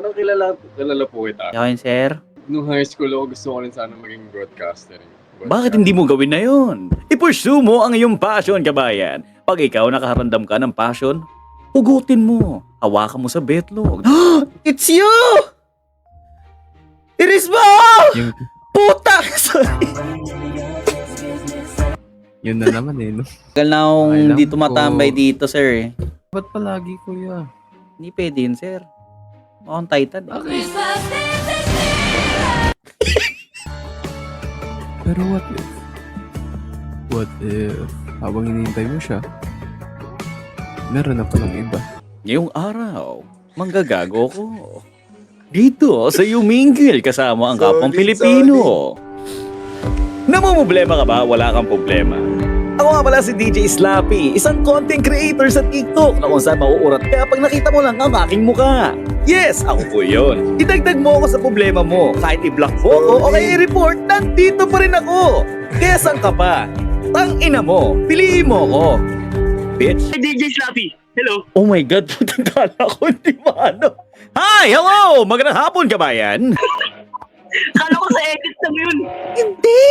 Parang kilala po kita. Yun, sir. Nung high school ako, gusto ko rin sana maging broadcaster. Bakit hindi mo gawin na yun? I-pursue mo ang iyong passion, kabayan. Pag ikaw nakaramdam ka ng passion, hugutin mo. Hawakan mo sa betlog. It's you! It is mo! Yung, Puta! Sorry. yun na naman eh, no? Tagal na akong Alam hindi ko. tumatambay dito, sir. Ba't palagi, kuya? Hindi pwede yun, sir. Mukhang titan. Eh. Pero what if, habang hinihintay mo siya, meron na palang iba. Ngayong araw, manggagago ko. Dito sa Yuminggil kasama ang kapwang Pilipino. Namumblema ka ba? Wala kang problema. Ako nga pala si DJ Slappy, isang content creator sa TikTok na kung saan mauurat ka pag nakita mo lang ang aking muka. Yes, ako po yun. Idagdag mo ako sa problema mo. Kahit i-block mo ako o kaya i-report, nandito pa rin ako. Kaya saan ka pa? Tang ina mo, piliin mo ako. Bitch. DJ Slappy, hello. Oh my God, putang kala ko hindi maano. Hi, hello! Magandang hapon, kabayan. Kala ko sa edit lang yun. Hindi!